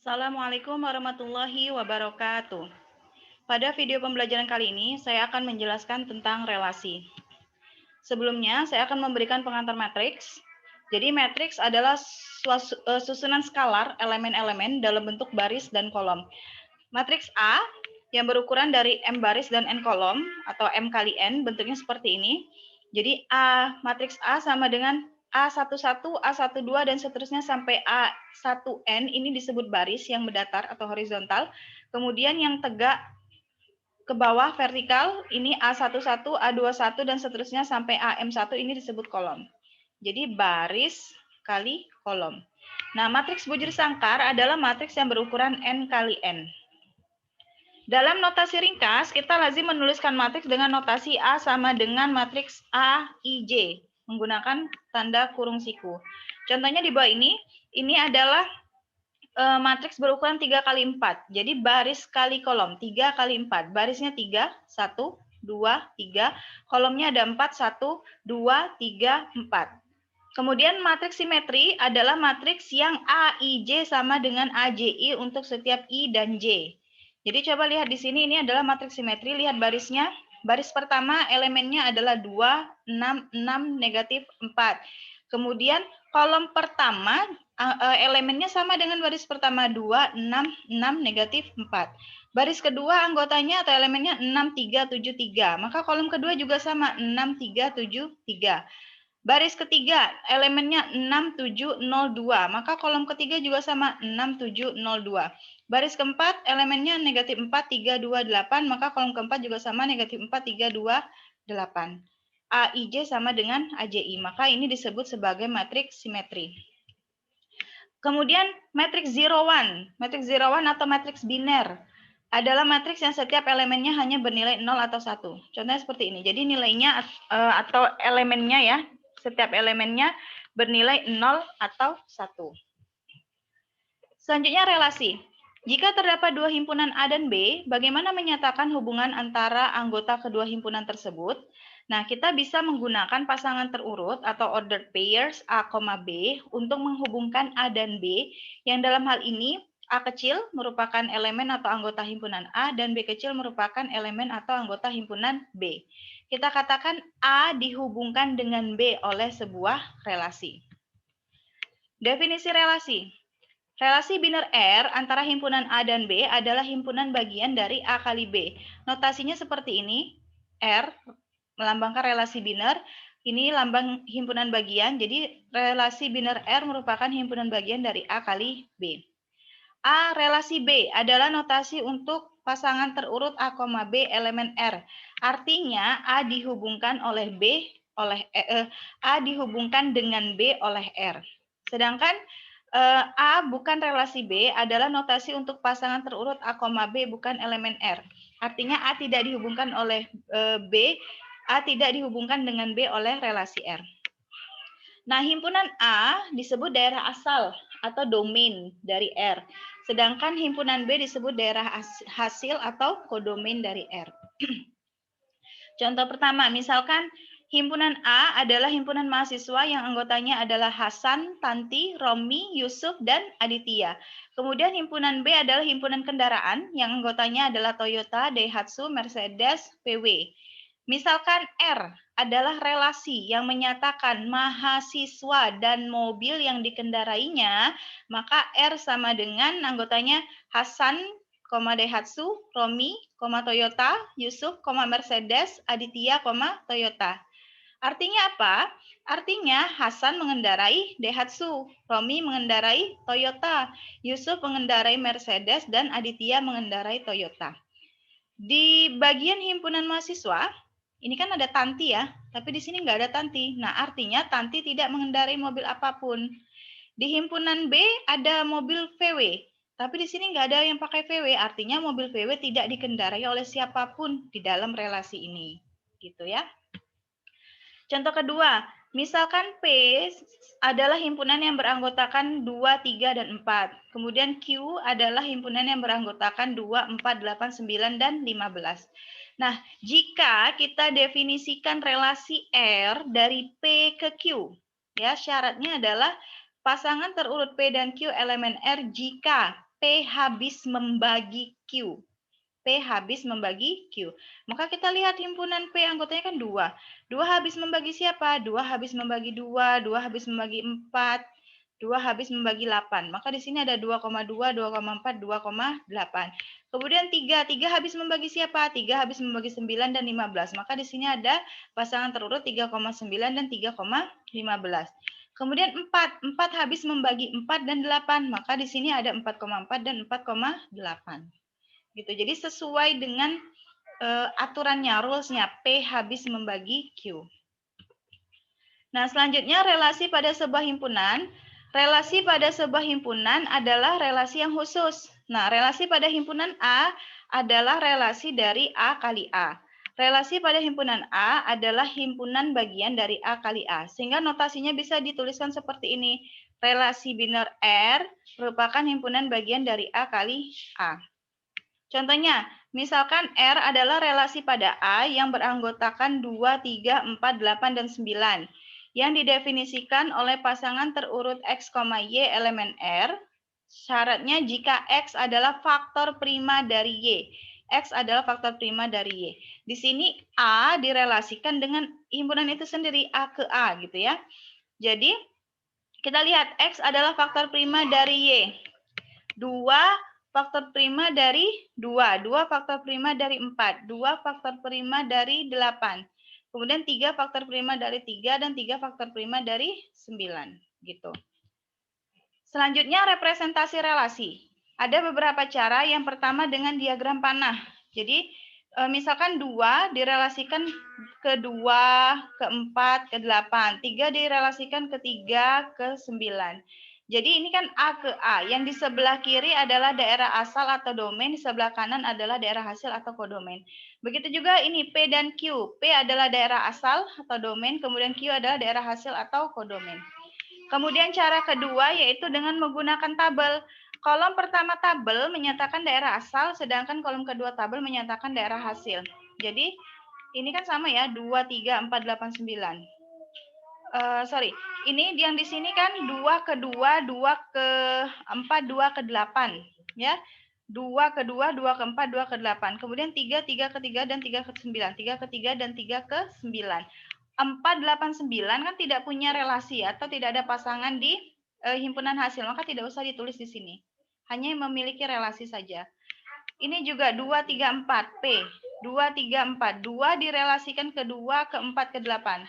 Assalamualaikum warahmatullahi wabarakatuh. Pada video pembelajaran kali ini, saya akan menjelaskan tentang relasi. Sebelumnya, saya akan memberikan pengantar matriks. Jadi, matriks adalah susunan skalar elemen-elemen dalam bentuk baris dan kolom. Matriks A yang berukuran dari M baris dan N kolom, atau M kali N, bentuknya seperti ini. Jadi, matriks A sama dengan A11, A12, dan seterusnya sampai A1N, ini disebut baris yang mendatar atau horizontal. Kemudian yang tegak ke bawah vertikal, ini A11, A21, dan seterusnya sampai AM1, ini disebut kolom. Jadi baris kali kolom. Nah, matriks bujur sangkar adalah matriks yang berukuran N kali N. Dalam notasi ringkas, kita lazim menuliskan matriks dengan notasi A sama dengan matriks A, I, J, menggunakan tanda kurung siku. Contohnya di bawah ini adalah matriks berukuran 3 kali 4. Jadi baris kali kolom, 3 kali 4. Barisnya 3, 1, 2, 3. Kolomnya ada 4, 1, 2, 3, 4. Kemudian matriks simetri adalah matriks yang A, I, J sama dengan A, J, I untuk setiap I dan J. Jadi coba lihat di sini, ini adalah matriks simetri. Lihat barisnya. Baris pertama elemennya adalah 2, 6, 6, negatif 4. Kemudian kolom pertama elemennya sama dengan baris pertama 2, 6, 6, negatif 4. Baris kedua anggotanya atau elemennya 6, 3, 7, 3. Maka kolom kedua juga sama 6, 3, 7, 3. Baris ketiga elemennya 6, 7, 0, 2. Maka kolom ketiga juga sama 6, 7, 0, 2. Baris keempat elemennya negatif 4, 3, 2, 8. Maka kolom keempat juga sama negatif 4, 3, 2, 8. AIJ sama dengan AJI. Maka ini disebut sebagai matriks simetri. Kemudian matriks zero one. Matriks zero one atau matriks biner adalah matriks yang setiap elemennya hanya bernilai 0 atau 1. Contohnya seperti ini. Jadi nilainya atau elemennya ya, setiap elemennya bernilai 0 atau 1. Selanjutnya relasi. Jika terdapat dua himpunan A dan B, bagaimana menyatakan hubungan antara anggota kedua himpunan tersebut? Nah, kita bisa menggunakan pasangan terurut atau ordered pairs A, B untuk menghubungkan A dan B, yang dalam hal ini A kecil merupakan elemen atau anggota himpunan A dan B kecil merupakan elemen atau anggota himpunan B. Kita katakan A dihubungkan dengan B oleh sebuah relasi. Definisi relasi. Relasi biner R antara himpunan A dan B adalah himpunan bagian dari A kali B. Notasinya seperti ini. R melambangkan relasi biner. Ini lambang himpunan bagian. Jadi relasi biner R merupakan himpunan bagian dari A kali B. A relasi B adalah notasi untuk pasangan terurut A, B elemen R. Artinya A dihubungkan oleh B oleh A dihubungkan dengan B oleh R. Sedangkan A bukan relasi B adalah notasi untuk pasangan terurut A, B bukan elemen R. Artinya A tidak dihubungkan oleh B, A tidak dihubungkan dengan B oleh relasi R. Nah, himpunan A disebut daerah asal atau domain dari R. Sedangkan himpunan B disebut daerah hasil atau kodomain dari R. Contoh pertama, misalkan himpunan A adalah himpunan mahasiswa yang anggotanya adalah Hasan, Tanti, Romi, Yusuf, dan Aditya. Kemudian himpunan B adalah himpunan kendaraan yang anggotanya adalah Toyota, Daihatsu, Mercedes, PW. Misalkan R adalah relasi yang menyatakan mahasiswa dan mobil yang dikendarainya, maka R sama dengan anggotanya Hasan, Daihatsu, Romi, Toyota, Yusuf, Mercedes, Aditya, Toyota. Artinya apa? Artinya Hasan mengendarai Daihatsu, Romi mengendarai Toyota, Yusuf mengendarai Mercedes, dan Aditya mengendarai Toyota. Di bagian himpunan mahasiswa, ini kan ada Tanti ya, tapi di sini nggak ada Tanti. Nah, artinya Tanti tidak mengendarai mobil apapun. Di himpunan B ada mobil VW, tapi di sini nggak ada yang pakai VW, artinya mobil VW tidak dikendarai oleh siapapun di dalam relasi ini. Gitu ya. Contoh kedua, misalkan P adalah himpunan yang beranggotakan 2, 3, dan 4. Kemudian Q adalah himpunan yang beranggotakan 2, 4, 8, 9, dan 15. Nah, jika kita definisikan relasi R dari P ke Q, ya syaratnya adalah pasangan terurut P dan Q elemen R jika P habis membagi Q. P habis membagi Q. Maka kita lihat himpunan P anggotanya kan 2. 2 habis membagi siapa? 2 habis membagi 2, 2 habis membagi 4, 2 habis membagi 8. Maka di sini ada 2,2, 2,4, 2,8. Kemudian 3, 3 habis membagi siapa? 3 habis membagi 9 dan 15. Maka di sini ada pasangan terurut 3,9 dan 3,15. Kemudian 4, 4 habis membagi 4 dan 8. Maka di sini ada 4,4 dan 4,8. Gitu. Jadi sesuai dengan aturannya, rulesnya P habis membagi Q. Nah, selanjutnya relasi pada sebuah himpunan. Relasi pada sebuah himpunan adalah relasi yang khusus. Nah, relasi pada himpunan A adalah relasi dari A kali A. Relasi pada himpunan A adalah himpunan bagian dari A kali A. Sehingga notasinya bisa dituliskan seperti ini. Relasi biner R merupakan himpunan bagian dari A kali A. Contohnya, misalkan R adalah relasi pada A yang beranggotakan 2, 3, 4, 8, dan 9 yang didefinisikan oleh pasangan terurut X, Y elemen R. Syaratnya jika X adalah faktor prima dari Y. X adalah faktor prima dari Y. Di sini A direlasikan dengan himpunan itu sendiri, A ke A gitu ya. Jadi, kita lihat X adalah faktor prima dari Y. 2 faktor prima dari 2, 2 faktor prima dari 4, 2 faktor prima dari 8. Kemudian 3 faktor prima dari 3 dan 3 faktor prima dari 9 gitu. Selanjutnya representasi relasi. Ada beberapa cara. Yang pertama dengan diagram panah. Jadi misalkan 2 direlasikan ke 2, ke 4, ke 8. 3 direlasikan ke 3, ke 9. Jadi ini kan A ke A. Yang di sebelah kiri adalah daerah asal atau domain, di sebelah kanan adalah daerah hasil atau kodomain. Begitu juga ini P dan Q. P adalah daerah asal atau domain, kemudian Q adalah daerah hasil atau kodomain. Kemudian cara kedua yaitu dengan menggunakan tabel. Kolom pertama tabel menyatakan daerah asal, sedangkan kolom kedua tabel menyatakan daerah hasil. Jadi ini kan sama ya, 2, 3, 4, 8, 9. Sorry, ini yang di sini kan 2 ke 2, 2 ke 4, 2 ke 8. Ya, 2 ke 2, 2 ke 4, 2 ke 8. Kemudian 3, 3 ke 3, dan 3 ke 9. 3 ke 3, dan 3 ke 9. 4, 8, 9 kan tidak punya relasi atau tidak ada pasangan di himpunan hasil, maka tidak usah ditulis di sini. Hanya memiliki relasi saja. Ini juga 2, 3, 4, P. 2, 3, 4. 2 direlasikan ke 2, ke 4, ke 8.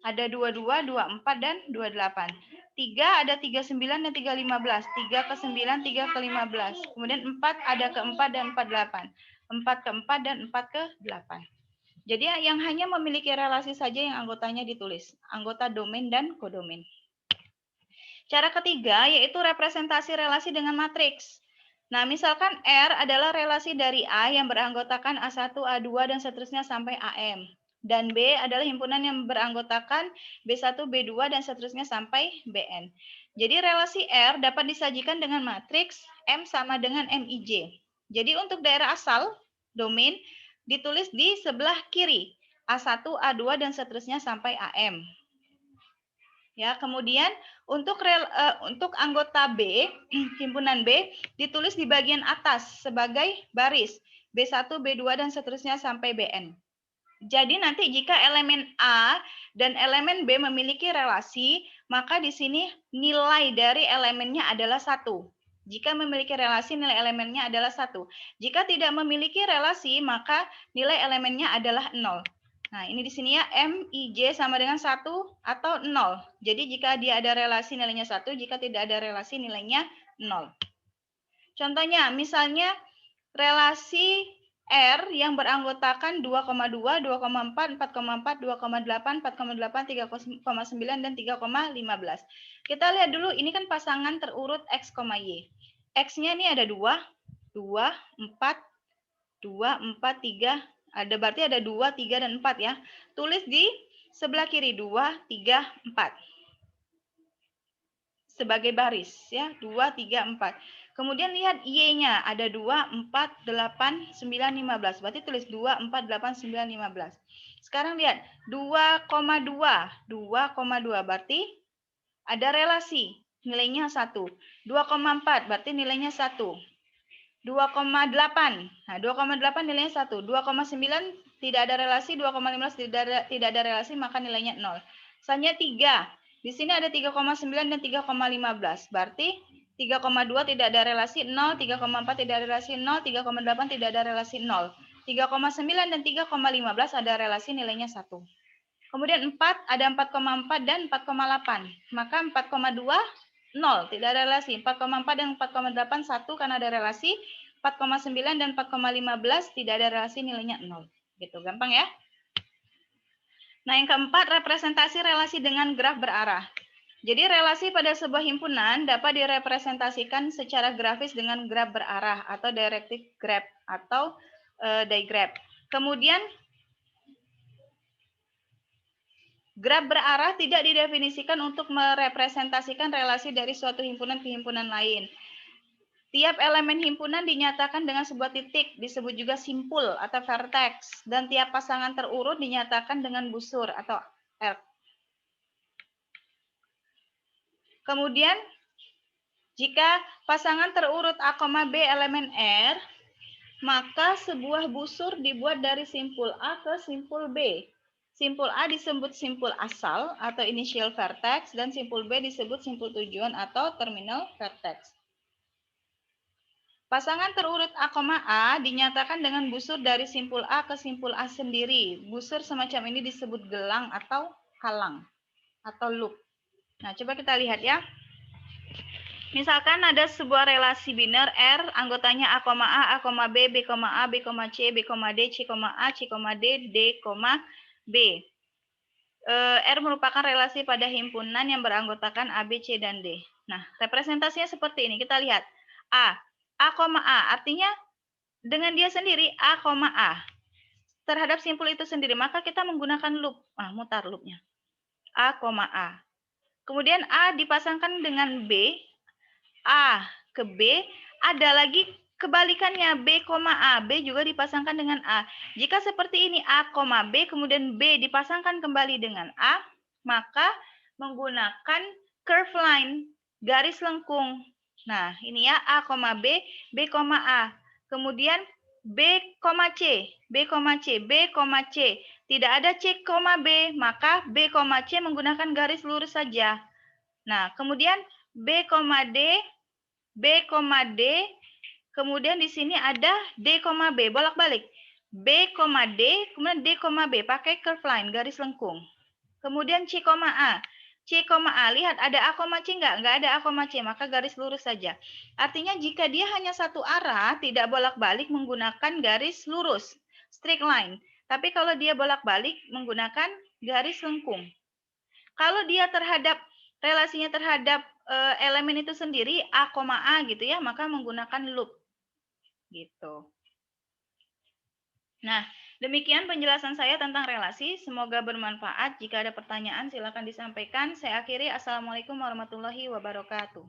Ada 22, 24, dan 28. 3 ada 39 dan 315. 3 ke 9, 3 ke 15. Kemudian 4 ada ke 4 dan 48. 4 ke 4 dan 4 ke 8. Jadi yang hanya memiliki relasi saja yang anggotanya ditulis. Anggota domain dan kodomain. Cara ketiga yaitu representasi relasi dengan matriks. Nah, misalkan R adalah relasi dari A yang beranggotakan A1, A2, dan seterusnya sampai AM. Dan B adalah himpunan yang beranggotakan B1, B2, dan seterusnya sampai Bn. Jadi relasi R dapat disajikan dengan matriks M sama dengan Mij. Jadi untuk daerah asal, domain, ditulis di sebelah kiri. A1, A2, dan seterusnya sampai AM. Ya, kemudian untuk anggota B, himpunan B, ditulis di bagian atas sebagai baris. B1, B2, dan seterusnya sampai Bn. Jadi nanti jika elemen A dan elemen B memiliki relasi, maka di sini nilai dari elemennya adalah 1. Jika memiliki relasi, nilai elemennya adalah 1. Jika tidak memiliki relasi, maka nilai elemennya adalah 0. Nah, ini di sini ya, Mij sama dengan 1 atau 0. Jadi jika dia ada relasi nilainya 1, jika tidak ada relasi nilainya 0. Contohnya, misalnya relasi R yang beranggotakan 2,2, 2,4, 4,4, 2,8, 4,8, 3,9, dan 3,15. Kita lihat dulu, ini kan pasangan terurut X, Y. X-nya ini ada 2, 4, 2, 4, 3. Ada berarti ada 2, 3, dan 4 ya. Tulis di sebelah kiri 2, 3, 4. Sebagai baris ya, 2, 3, 4. Kemudian lihat Y-nya, ada 2, 4, 8, 9, 15. Berarti tulis 2, 4, 8, 9, 15. Sekarang lihat, 2,2. 2,2 berarti ada relasi, nilainya 1. 2,4 berarti nilainya 1. 2,8. Nah, 2,8 nilainya 1. 2,9 tidak ada relasi, 2,15 tidak ada relasi, maka nilainya 0. Selanjutnya 3. Di sini ada 3,9 dan 3,15. Berarti 3,2 tidak ada relasi 0, 3,4 tidak ada relasi 0, 3,8 tidak ada relasi 0. 3,9 dan 3,15 ada relasi nilainya 1. Kemudian 4 ada 4,4 dan 4,8. Maka 4,2 0, tidak ada relasi. 4,4 dan 4,8 1 karena ada relasi. 4,9 dan 4,15 tidak ada relasi, nilainya 0. Gitu, gampang ya. Nah, yang keempat, representasi relasi dengan graf berarah. Jadi relasi pada sebuah himpunan dapat direpresentasikan secara grafis dengan graf berarah atau directed graph atau digraph. Kemudian graf berarah tidak didefinisikan untuk merepresentasikan relasi dari suatu himpunan ke himpunan lain. Tiap elemen himpunan dinyatakan dengan sebuah titik, disebut juga simpul atau vertex, dan tiap pasangan terurut dinyatakan dengan busur atau arc. Kemudian, jika pasangan terurut A, B elemen R, maka sebuah busur dibuat dari simpul A ke simpul B. Simpul A disebut simpul asal atau initial vertex, dan simpul B disebut simpul tujuan atau terminal vertex. Pasangan terurut A, A dinyatakan dengan busur dari simpul A ke simpul A sendiri. Busur semacam ini disebut gelang atau halang atau loop. Nah, coba kita lihat ya. Misalkan ada sebuah relasi biner R, anggotanya A, A, B, B, A, B, C, B, D, C, A, C, D, D, B. R merupakan relasi pada himpunan yang beranggotakan A, B, C, dan D. Nah, representasinya seperti ini. Kita lihat. A, artinya dengan dia sendiri A, terhadap simpul itu sendiri, maka kita menggunakan loop. Mutar loopnya. A, Kemudian A dipasangkan dengan B, A ke B, ada lagi kebalikannya B, A. B juga dipasangkan dengan A. Jika seperti ini A, B, kemudian B dipasangkan kembali dengan A, maka menggunakan curve line, garis lengkung. Nah, ini ya A, B, B, A. Kemudian B, C, B, C, B, C. Tidak ada C, B, maka B, C menggunakan garis lurus saja. Nah, kemudian B, D, B, D, kemudian di sini ada D, B, bolak-balik. B, D, kemudian D, B, pakai curve line, garis lengkung. Kemudian C, A. C, A, lihat ada A, C enggak? Enggak ada A, C, maka garis lurus saja. Artinya jika dia hanya satu arah, tidak bolak-balik menggunakan garis lurus, straight line. Tapi kalau dia bolak-balik menggunakan garis lengkung. Kalau dia relasinya terhadap elemen itu sendiri, A, gitu ya, maka menggunakan loop. Gitu. Nah, demikian penjelasan saya tentang relasi. Semoga bermanfaat. Jika ada pertanyaan, silakan disampaikan. Saya akhiri. Assalamualaikum warahmatullahi wabarakatuh.